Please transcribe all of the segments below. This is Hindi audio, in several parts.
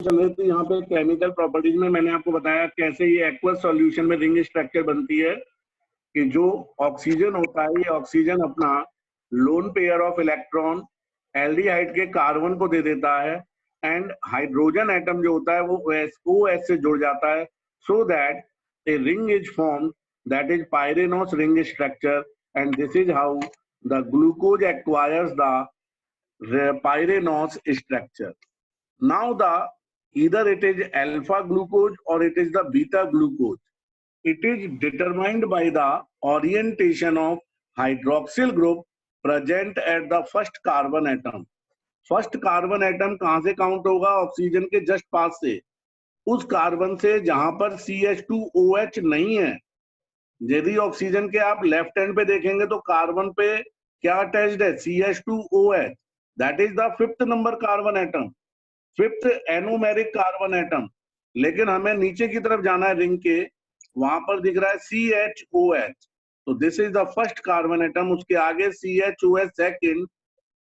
चल रहे थे यहाँ पे केमिकल प्रॉपर्टीज में मैंने आपको बताया कैसे ये एक्वस सॉल्यूशन में रिंग स्ट्रक्चर बनती है कि जो ऑक्सीजन होता है ये ऑक्सीजन अपना lone pair of electron aldehyde के कार्बन को दे देता है एंड हाइड्रोजन एटम जो होता है वो OH से जुड़ जाता है so that a ring is formed that is pyranose ring structure and this is how the glucose acquires the pyranose structure. Now either it is alpha glucose or it is the beta glucose. It is determined by the orientation of hydroxyl group present at the first carbon atom. First carbon atom कहां से काउंट होगा? ऑक्सीजन के जस्ट पास से, उस कार्बन से जहां पर CH2OH नहीं है. यदि ऑक्सीजन के आप लेफ्ट हैंड पे देखेंगे तो कार्बन पे क्या अटैच्ड है? CH2OH. That is the fifth number carbon atom, fifth anomeric carbon atom. लेकिन हमें नीचे की तरफ जाना है रिंग के, वहां पर दिख रहा है CHOH. तो this is the first carbon atom. उसके आगे CHOH सेकंड,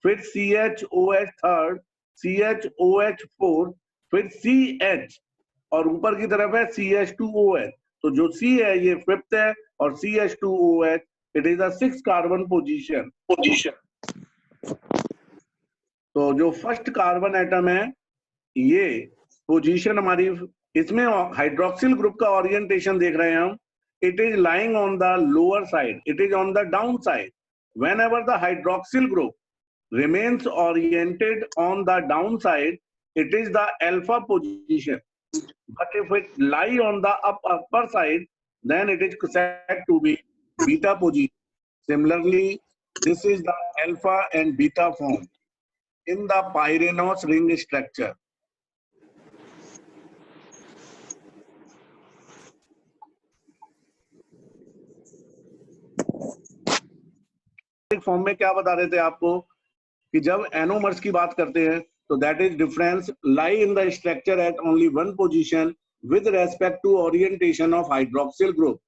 फिर CHOH थर्ड, CHOH फोर्थ, फिर CH और ऊपर की तरफ है CH2OH. तो जो C है ये फिफ्थ है और CH2OH it is the six carbon position. तो जो फर्स्ट कार्बन एटम है ये पोजीशन हमारी, इसमें हाइड्रोक्सिल ग्रुप का ओरिएंटेशन देख रहे हैं हम. It is lying on the lower side, it is on the down side. Whenever the hydroxyl group remains oriented on the down side it is the alpha position, but if it lie on the upper side then it is said to be beta position. Similarly this is the alpha and beta form in the pyranose ring structure. Form में क्या बता रहे थे आपको कि जब एनोमर्स की बात करते हैं तो that is difference lie in the structure at only one position with respect to orientation of hydroxyl group.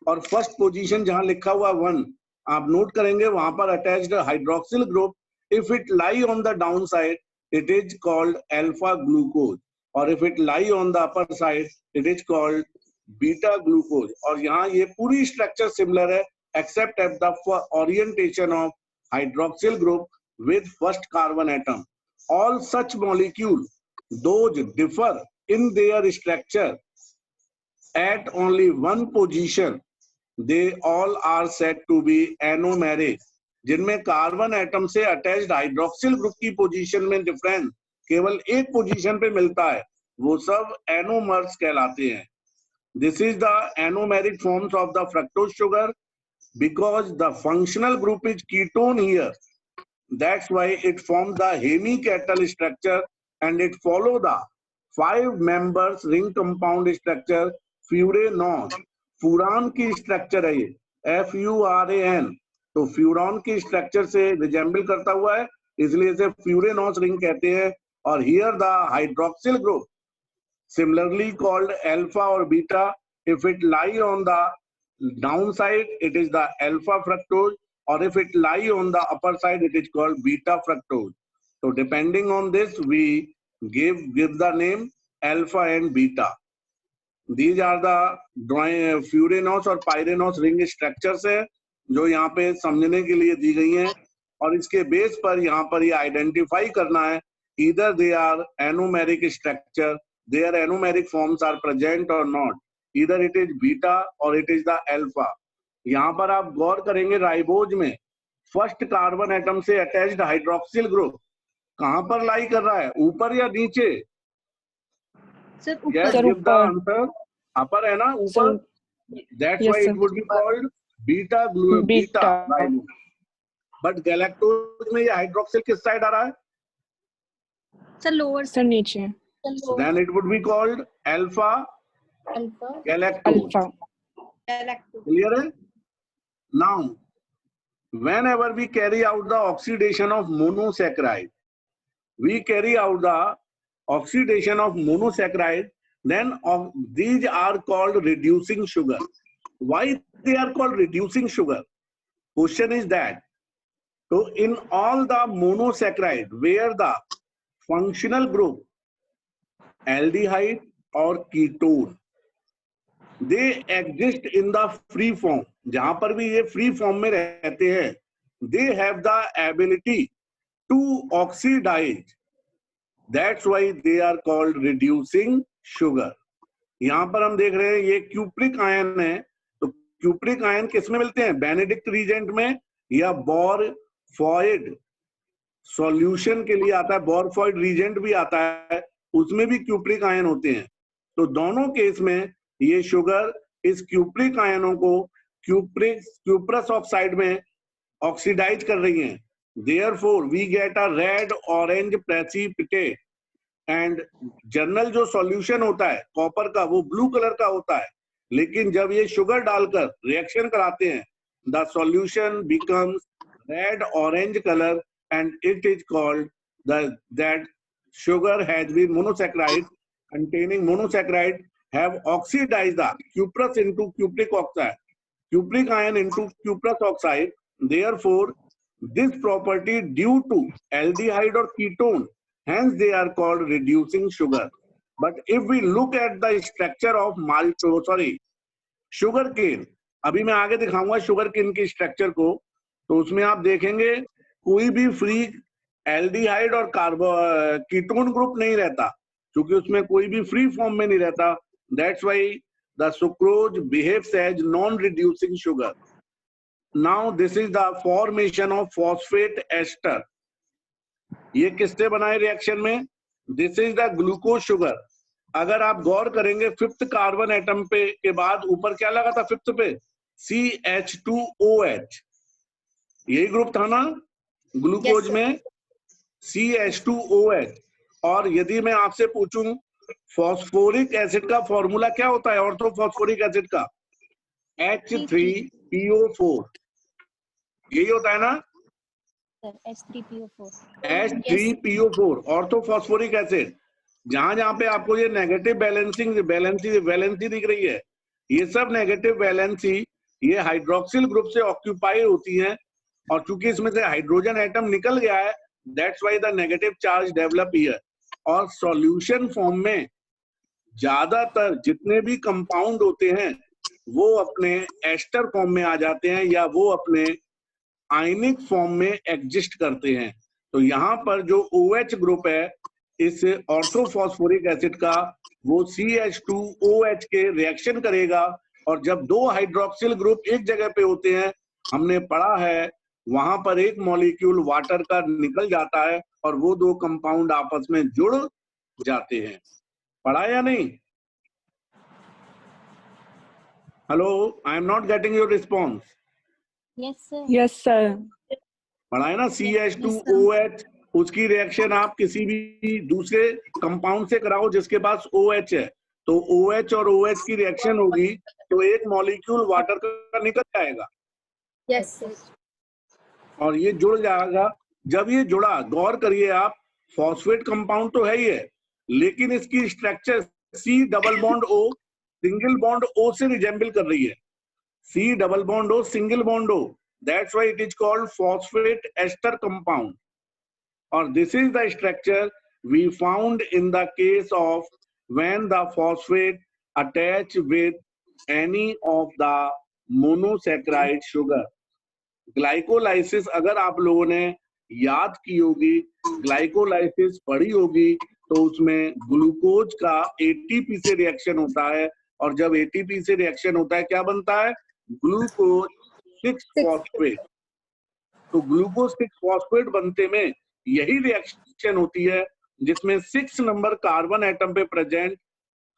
और फर्स्ट पोजीशन जहां लिखा हुआ 1 आप नोट करेंगे वहां पर attached hydroxyl group. If it lie on the down side, it is called alpha glucose, or if it lie on the upper side, it is called beta glucose. और यहाँ ये पूरी structure similar है, except at the orientation of hydroxyl group with first carbon atom. All such molecules, those differ in their structure at only one position, they all are said to be anomeric. जिनमें कार्बन एटम से अटैच्ड हाइड्रोक्सिल ग्रुप की पोजीशन में डिफरेंस केवल एक पोजीशन पे मिलता है, वो सब एनोमर्स कहलाते हैं. This is the anomeric forms of the fructose sugar because the functional group is ketone here. That's why it forms the hemiketal structure and it follow the 5 members ring compound structure furanose. Furan की स्ट्रक्चर है ये, FURAN. तो फ्यूरॉन की स्ट्रक्चर से रिजेंबल करता हुआ है, इसलिए इसे फ्यूरेनॉस रिंग कहते हैं. और here the hydroxyl group similarly called alpha और beta. If it lie on the down side it is the alpha fructose, और if it lie on the upper side it is called beta fructose. तो depending on this we give the name alpha and beta. These are the furanose और पायरेनॉस रिंग स्ट्रक्चर्स है जो यहाँ पे समझने के लिए दी गई हैं. और इसके बेस पर यहाँ पर ये आइडेंटिफाई करना है either they are anomeric structure, their anomeric forms are present or not, either it is beta or it is the alpha. यहाँ पर आप गौर करेंगे राइबोज में फर्स्ट कार्बन एटम से अटैच्ड हाइड्रोक्सिल ग्रुप कहां पर लाई कर रहा है, ऊपर या नीचे? सर Yes, ऊपर. give the answer. अपर है ना, ऊपर. That's why it would be called beta beta. But galactose में ये हाइड्रोक्सिल किस साइड आ रहा है? सर लोअर सर नीचे. Then it would be called alpha galactose. Clear है? Now, whenever we carry out the oxidation of monosaccharide, then these are called reducing sugar. Why they are called reducing sugar? Question is that, so in all the monosaccharide where the functional group aldehyde और ketone, they exist in the free form, जहां पर भी ये फ्री फॉर्म में रहते हैं, they have the ability to oxidize, that's why they are called reducing sugar. यहां पर हम देख रहे हैं ये क्यूप्रिक आयन है, तो क्यूप्रिक आयन किसमें मिलते हैं, बेनेडिक्ट रीजेंट में या बोरफॉइड सॉल्यूशन के लिए आता है, बोरफॉइड रीजेंट भी आता है, उसमें भी क्यूप्रिक आयन होते हैं। तो दोनों केस में ये शुगर इस क्यूप्रिक आयनों को क्यूप्रस ऑक्साइड में ऑक्सीडाइज कर रही हैं। Therefore we get a red orange precipitate, and general जो सॉल्यूशन होता है कॉपर का वो ब्लू कलर का होता है, लेकिन जब ये शुगर डालकर रिएक्शन कराते हैं, the solution becomes red orange colour, and it is called that sugar has been monosaccharide containing monosaccharide have oxidized the cuprous into cupric oxide, cupric ion into cuprous oxide. Therefore, this property due to aldehyde or ketone, hence they are called reducing sugar. But if we look at the structure of sugar cane, अभी मैं आगे दिखाऊंगा शुगर केन की स्ट्रक्चर को, तो उसमें आप देखेंगे कोई भी फ्री एल्डिहाइड और कीटोन ग्रुप नहीं रहता, क्योंकि उसमें कोई भी फ्री फॉर्म में नहीं रहता। That's why the sucrose behaves as non reducing sugar. Now this is the formation of phosphate ester. ये किससे बनाए रिएक्शन में, this is the glucose sugar. अगर आप गौर करेंगे फिफ्थ कार्बन एटम पे के बाद ऊपर क्या लगा था फिफ्थ पे, CH2OH, यही ग्रुप था ना ग्लूकोज में, CH2OH। और यदि मैं आपसे पूछूं फॉस्फोरिक एसिड का फॉर्मूला क्या होता है, ऑर्थोफॉस्फोरिक एसिड का, H3PO4, यही होता है ना, H3PO4 ऑर्थोफॉस्फोरिक एसिड। जहां जहां पे आपको ये नेगेटिव वैलेंसी दिख रही है, ये सब नेगेटिव वैलेंसी ये हाइड्रोक्सिल ग्रुप से ऑक्यूपाई होती है, और चूंकि इसमें से हाइड्रोजन एटम निकल गया है, that's why the negative charge develop here. और सॉल्यूशन फॉर्म में ज्यादातर जितने भी कंपाउंड होते हैं वो अपने एस्टर फॉर्म में आ जाते हैं, या वो अपने आयनिक फॉर्म में एग्जिस्ट करते हैं। तो यहाँ पर जो OH ग्रुप है इस ऑर्थोफॉस्फोरिक एसिड का, वो CH2OH के रिएक्शन करेगा, और जब दो हाइड्रोक्सिल ग्रुप एक जगह पे होते हैं, हमने पढ़ा है वहां पर एक मॉलिक्यूल वाटर का निकल जाता है और वो दो कंपाउंड आपस में जुड़ जाते हैं। पढ़ा या नहीं? Hello, I am not getting your response. Yes sir. पढ़ा है ना, CH2OH, उसकी रिएक्शन आप किसी भी दूसरे कंपाउंड से कराओ जिसके पास OH है, तो OH और OH की रिएक्शन होगी तो एक मॉलिक्यूल वाटर का निकल जाएगा। Yes sir. और ये जुड़ जाएगा। जब ये जुड़ा, गौर करिए आप, फॉस्फेट कंपाउंड तो है ही है, लेकिन इसकी structure C double bond O single bond O से रिजेंबल कर रही है। C double bond O single bond O, that's why it is called phosphate ester compound. Or this is the structure we found in the case of when the phosphate attach with any of the monosaccharide sugar. Glycolysis अगर आप लोगों ने याद की होगी, ग्लाइकोलाइसिस पढ़ी होगी, तो उसमें ग्लूकोज का ATP से रिएक्शन होता है, और जब ATP से रिएक्शन होता है क्या बनता है, ग्लूकोज 6-फॉस्फेट। तो ग्लूकोज 6-फॉस्फेट बनते में यही रिएक्शन होती है जिसमें 6 नंबर कार्बन एटम पे प्रेजेंट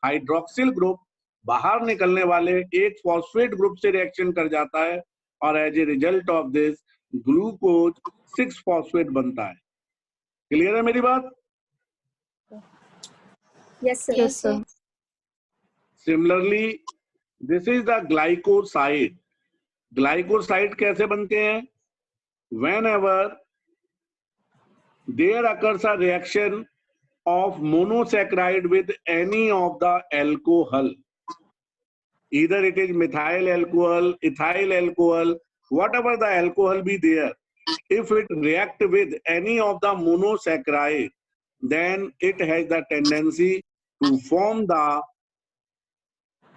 हाइड्रोक्सिल ग्रुप बाहर निकलने वाले एक फॉस्फेट ग्रुप से रिएक्शन कर जाता है, और as a result of this glucose six phosphate बनता है। क्लियर है मेरी बात? Yes sir. Yes sir. Similarly this is the glycoside. Glycoside कैसे बनते हैं? Whenever there occurs a reaction of monosaccharide with any of the alcohol, either it is methyl alcohol, ethyl alcohol, whatever the alcohol be there, if it react with any of the monosaccharide, then it has the tendency to form the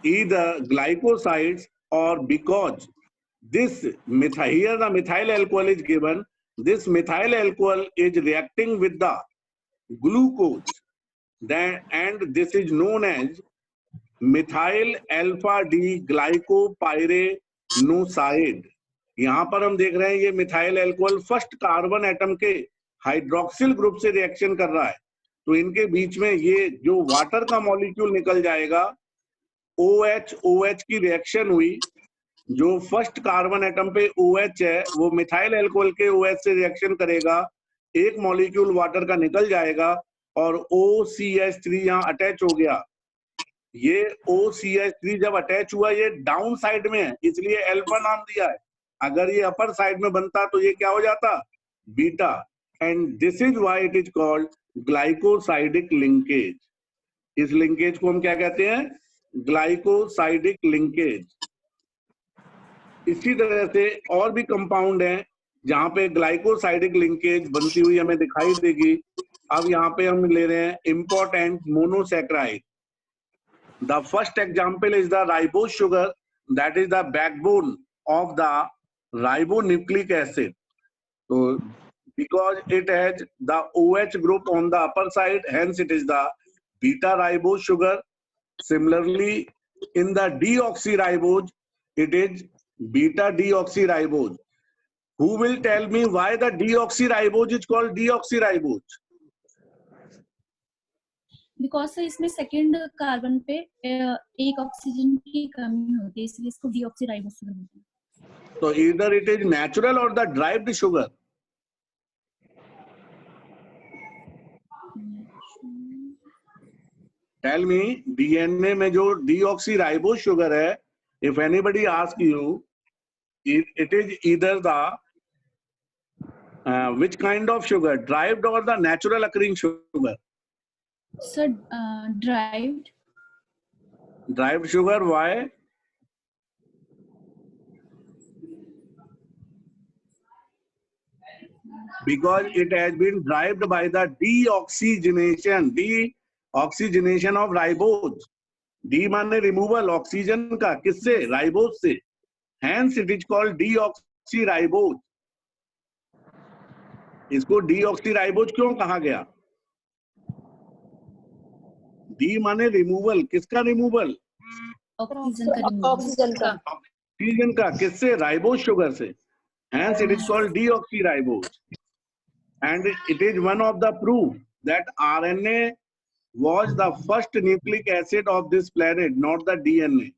either glycosides, or because this methyl, here the methyl alcohol is given, this methyl alcohol is reacting with the glucose, then, and this is known as methyl alpha D glycopyranoside. यहाँ पर हम देख रहे हैं ये methyl alcohol first carbon atom के हाइड्रोक्सिल ग्रुप से रिएक्शन कर रहा है, तो इनके बीच में ये जो वाटर का मॉलिक्यूल निकल जाएगा, OH OH की रिएक्शन हुई, जो फर्स्ट कार्बन एटम पे OH है वो मिथाइल अल्कोहल के OH से रिएक्शन करेगा, एक मॉलिक्यूल वाटर का निकल जाएगा और OCH3 यहाँ अटैच हो गया। ये OCH3 जब अटैच हुआ ये डाउन साइड में है, इसलिए अल्फा नाम दिया है। अगर ये अपर साइड में बनता तो ये क्या हो जाता, beta, and this is why it is called glycosidic linkage. इस लिंकेज को हम क्या कहते हैं, ग्लाइकोसाइडिक लिंकेज। इसी तरह से और भी कंपाउंड हैं जहां पे ग्लाइकोसाइडिक लिंकेज बनती हुई हमें दिखाई देगी। अब यहाँ पे हम ले रहे हैं important monosaccharide. The first example is the ribose sugar, that is the backbone of the ribonucleic acid. तो because it has the OH group on the upper side, hence it is the beta ribose sugar. Similarly, in the deoxyribose, it is beta deoxyribose. Who will tell me why the deoxyribose is called deoxyribose? Because sir इसमें सेकेंड कार्बन पे एक ऑक्सीजन की कमी होती है, इसलिए इसको डीऑक्सीराइबोज शुगर बोलते हैं। So either it is natural or the derived sugar. Tell me, DNA में जो deoxyribose sugar है, if anybody asks you, it is either the which kind of sugar, derived or the natural occurring sugar? Sir, derived. Derived sugar, why? Because it has been derived by the deoxygenation of ribose. D माने रिमूवल ऑक्सीजन का, किससे, राइबोज से, hence it is called deoxyribose. इसको deoxyribose क्यों कहा गया? D माने रिमूवल, किसका रिमूवल, ऑक्सीजन का, किससे, राइबोज शुगर से, hence it is called deoxyribose. And it is one of the proof that RNA was the first nucleic acid of this planet, not the DNA.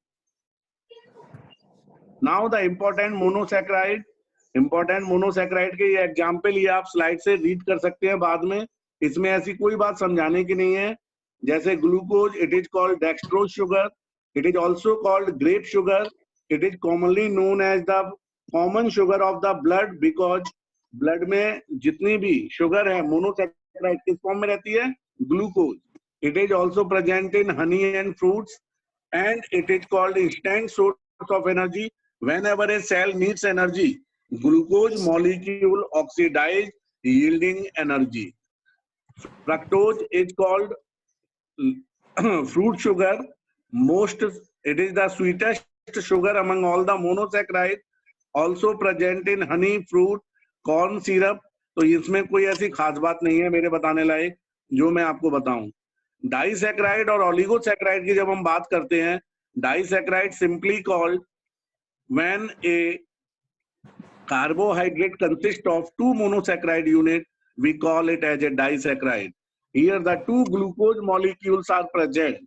Now the important monosaccharide के ये एग्जाम्पल ये आप स्लाइड से रीड कर सकते हैं बाद में, इसमें ऐसी कोई बात समझाने की नहीं है। जैसे glucose, it is called dextrose sugar, it is also called grape sugar, it is commonly known as the common sugar of the blood, because blood में जितनी भी शुगर है मोनोसैकेराइड किस फॉर्म में रहती है, glucose. It is also present in honey and fruits, and it is called instant source of energy whenever a cell needs energy. Glucose molecule oxidize yielding energy. Fructose is called fruit sugar. It is the sweetest sugar among all the monosaccharides. Also present in honey, fruit, corn syrup. तो इसमें कोई ऐसी खास बात नहीं है मेरे बताने लायक जो मैं आपको बताऊं। डाइसैकेराइड और ओलिगोसैकेराइड की जब हम बात करते हैं, disaccharide simply called when a carbohydrate consists of two monosaccharide units, we call it as a disaccharide. Here the two glucose molecules are present.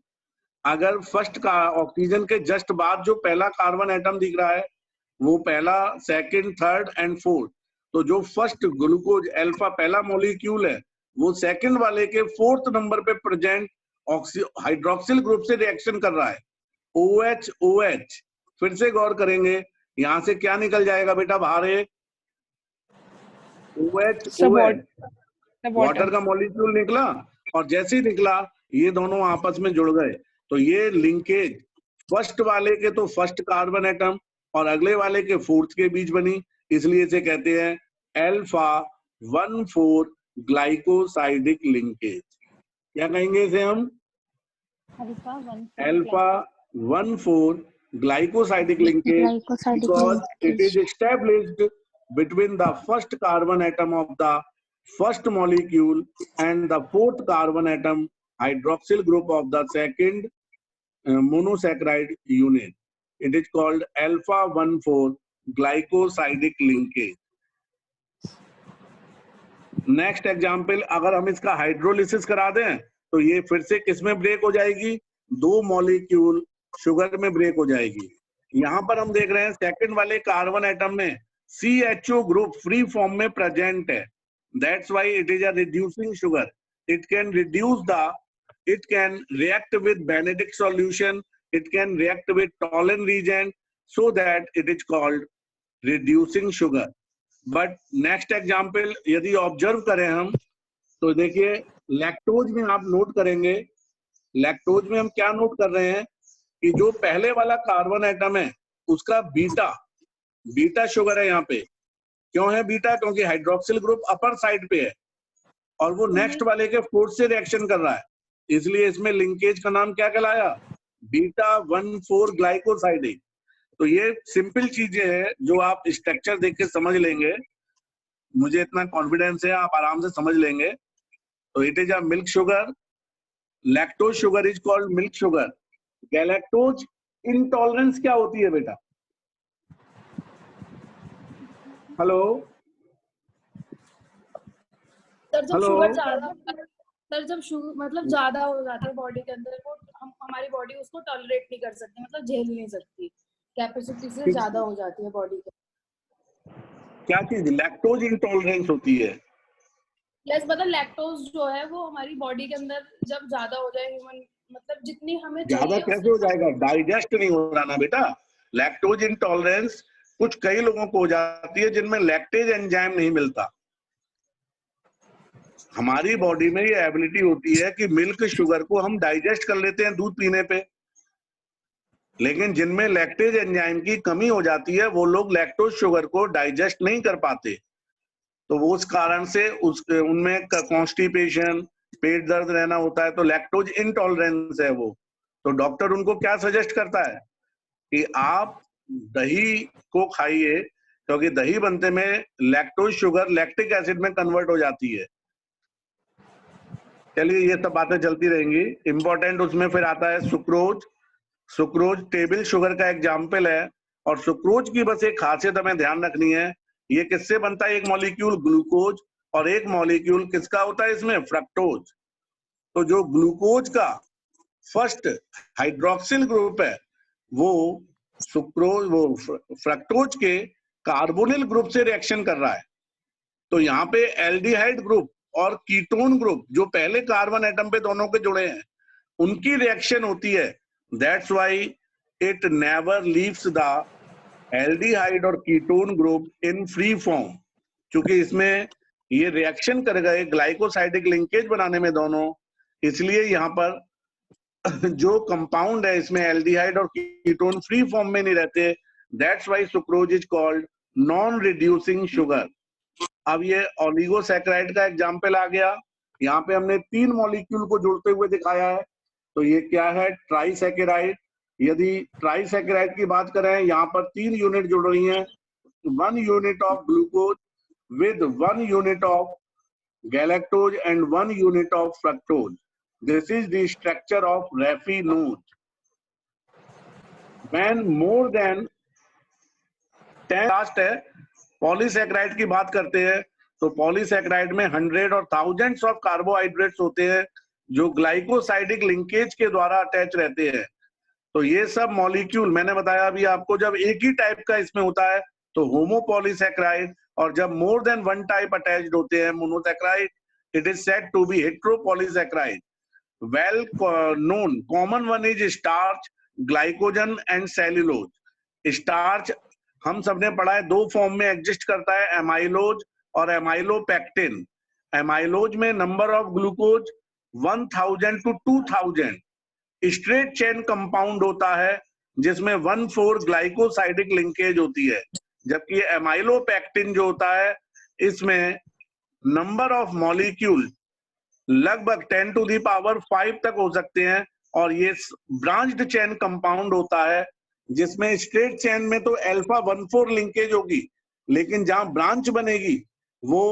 अगर फर्स्ट का ऑक्सीजन के जस्ट बाद जो पहला कार्बन एटम दिख रहा है वो पहला, सेकंड, थर्ड एंड फोर्थ, तो जो फर्स्ट ग्लूकोज अल्फा पहला मॉलिक्यूल है वो सेकंड वाले के फोर्थ नंबर पे प्रेजेंट हाइड्रोक्सिल ग्रुप से रिएक्शन कर रहा है, OH OH। फिर से गौर करेंगे, यहां से क्या निकल जाएगा बेटा बाहर, है OH OH, वाटर का मॉलिक्यूल निकला, और जैसे ही निकला ये दोनों आपस में जुड़ गए। तो ये लिंकेज फर्स्ट वाले के तो फर्स्ट कार्बन एटम और अगले वाले के फोर्थ के बीच बनी, इसलिए इसे कहते हैं अल्फा 1,4 ग्लाइकोसाइडिक लिंकेज। क्या कहेंगे इसे हम, alpha 1,4 glycosidic linkage because it is established between the first carbon atom of the first molecule and the fourth carbon atom hydroxyl group of the second monosaccharide unit. It is called alpha 1,4 glycosidic linkage. Next example, अगर हम इसका हाइड्रोलिसिस करा दें तो ये फिर से किसमें ब्रेक हो जाएगी, 2 मॉलिक्यूल शुगर में ब्रेक हो जाएगी। यहां पर हम देख रहे हैं सेकंड वाले कार्बन एटम में CHO ग्रुप फ्री फॉर्म में प्रेजेंट है, that's why it is a reducing sugar. It can reduce the, it can react with Benedict solution, it can react with Tollens reagent, so that it is called reducing sugar. But next example यदि ऑब्जर्व करें हम तो देखिए लैक्टोज में आप नोट करेंगे, लैक्टोज में हम क्या नोट कर रहे हैं कि जो पहले वाला कार्बन एटम है उसका बीटा शुगर है यहाँ पे। क्यों है बीटा? क्योंकि हाइड्रोक्सिल ग्रुप अपर साइड पे है और वो नेक्स्ट वाले के फोर्थ से रिएक्शन कर रहा है, इसलिए इसमें लिंकेज का नाम क्या कहलाया, बीटा 1,4 ग्लाइकोसाइडिक। तो ये सिंपल चीजें हैं जो आप स्ट्रक्चर देख के समझ लेंगे, मुझे इतना कॉन्फिडेंस है आप आराम से समझ लेंगे। तो it is a milk sugar, lactose sugar is called milk sugar. Galactose intolerance क्या होती है बेटा? हेलो सर जब हेलो शुगर ज्यादा, सर जब शुगर मतलब ज्यादा हो जाता है बॉडी के अंदर, वो हमारी बॉडी उसको टॉलरेट नहीं कर सकती, मतलब झेल नहीं सकती, कैपेसिटी से ज्यादा हो जाती है बॉडी के। क्या चीज लैक्टोज इंटॉलरेंस होती है? यस, मतलब लैक्टोज जो है वो हमारी बॉडी के अंदर जब ज्यादा हो जाए, ह्यूमन मतलब जितनी हमें ज्यादा कैसे हो जाएगा, डाइजेस्ट नहीं हो रहा ना बेटा। लैक्टोज इंटॉलरेंस कुछ कई लोगों को हो जाती है जिनमें लैक्टेज एंजाइम नहीं मिलता। हमारी बॉडी में ये एबिलिटी होती है कि मिल्क शुगर को हम डाइजेस्ट कर लेते हैं दूध पीने पे, लेकिन जिनमें लैक्टेज एंजाइम की कमी हो जाती है वो लोग लैक्टोज शुगर को डाइजेस्ट नहीं कर पाते, तो वो उस कारण से उनमें कॉन्स्टिपेशन, पेट दर्द रहना होता है, तो लैक्टोज इंटॉलरेंस है वो। तो डॉक्टर उनको क्या सजेस्ट करता है कि आप दही को खाइए, क्योंकि दही बनते में लैक्टोज शुगर लैक्टिक एसिड में कन्वर्ट हो जाती है। चलिए ये सब बातें चलती रहेंगी। इंपॉर्टेंट उसमें फिर आता है सुक्रोज। सुक्रोज टेबल शुगर का एग्जाम्पल है, और सुक्रोज की बस एक खासियत हमें ध्यान रखनी है, ये किससे बनता है, एक मॉलिक्यूल ग्लूकोज और एक मॉलिक्यूल किसका होता है इसमें, फ्रक्टोज। तो जो ग्लूकोज का फर्स्ट हाइड्रोक्सिल ग्रुप है वो सुक्रोज, वो फ्रक्टोज के कार्बोनिल ग्रुप से रिएक्शन कर रहा है। तो यहाँ पे एल्डिहाइड ग्रुप और कीटोन ग्रुप जो पहले कार्बन एटम पे दोनों के जुड़े हैं उनकी रिएक्शन होती है, that's why it never leaves the aldehyde और ketone group in free form. क्योंकि इसमें ये रिएक्शन कर गए ग्लाइकोसाइडिक लिंकेज बनाने में दोनों, इसलिए यहाँ पर जो कंपाउंड है इसमें एल्डिहाइड और कीटोन फ्री फॉर्म में नहीं रहते, that's why sucrose is called non reducing sugar. अब ये ओलिगोसैकेराइड का एग्जाम्पल आ गया, यहाँ पे हमने 3 मॉलिक्यूल को जुड़ते हुए दिखाया है। तो ये क्या है, ट्राइसैकेराइड। यदि ट्राइसैकेराइड की बात करें, यहाँ पर 3 यूनिट जुड़ रही हैं, 1 unit of glucose with 1 unit of galactose and 1 unit of fructose. This is the structure of raffinose. When more than 10, last है पॉलीसैकेराइड की बात करते हैं, तो पॉलीसैकेराइड में 100 और थाउजेंड्स ऑफ कार्बोहाइड्रेट्स होते हैं जो ग्लाइकोसाइडिक लिंकेज के द्वारा अटैच रहते हैं। तो ये सब मॉलिक्यूल मैंने बताया अभी आपको, जब एक ही टाइप का इसमें होता है तो होमोपॉलीसैकेराइड, और जब मोर देन 1 टाइप अटैच्ड होते हैं monosaccharide, it is said to be heteropolysaccharide. Well known common one is starch, glycogen and cellulose. Starch हम सबने पढ़ा है 2 फॉर्म में एग्जिस्ट करता है, एमाइलोज और एमाइलोपेक्टिन। एमाइलोज में number of glucose 1000 to 2000 straight chain compound होता है जिसमें 1,4 ग्लाइकोसाइडिक लिंकेज होती है, जबकि एमाइलोपेक्टिन जो होता है इसमें नंबर ऑफ मॉलिक्यूल लगभग 10 to the power 5 तक हो सकते हैं, और ये ब्रांच्ड चेन कंपाउंड होता है, जिसमें स्ट्रेट चेन में तो अल्फा 1,4 लिंकेज होगी, लेकिन जहां ब्रांच बनेगी वो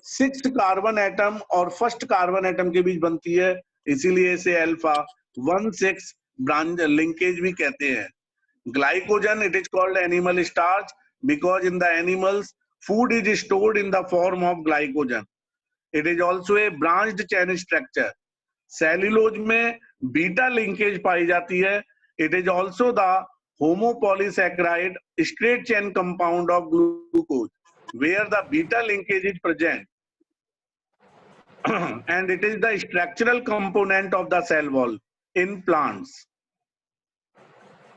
6 कार्बन एटम और फर्स्ट कार्बन एटम के बीच बनती है, इसीलिए इसे अल्फा 1,6 ब्रांच लिंकेज भी कहते हैं। Glycogen, it is called animal starch because in the animals food is stored in the form of glycogen. It is also a branched chain structure. Cellulose में बीटा लिंकेज पाई जाती है. It is also the homopolysaccharide straight chain compound of glucose where the beta linkage is present and it is the structural component of the cell wall in plants.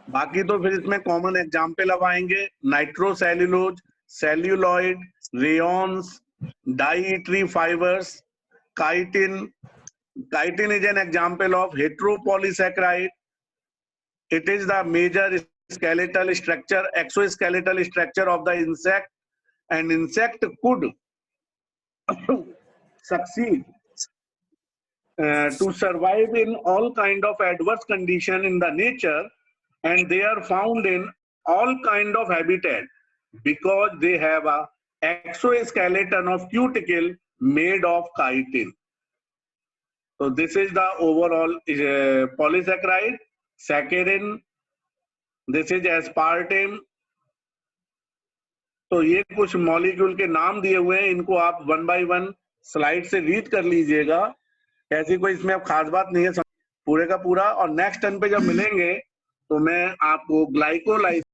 बाकी तो फिर इसमें कॉमन एग्जाम्पल अब आएंगे, nitrocellulose, celluloid, rayons, dietary fibres, chitin. Chitin is an example of heteropolysaccharide. It is the major skeletal structure, exoskeletal structure of the insect, and insect could succeed to survive in all kind of adverse condition in the nature, and they are found in all kind of habitat because they have a exoskeleton of cuticle made of chitin. So this is the overall polysaccharide, saccharin, this is aspartame. तो ये कुछ मॉलिक्यूल के नाम दिए हुए हैं, इनको आप 1 by 1 स्लाइड से रीड कर लीजिएगा, ऐसी कोई इसमें अब खास बात नहीं है पूरे का पूरा। और नेक्स्ट टर्न पे जब मिलेंगे तो मैं आपको ग्लाइकोलाइसिस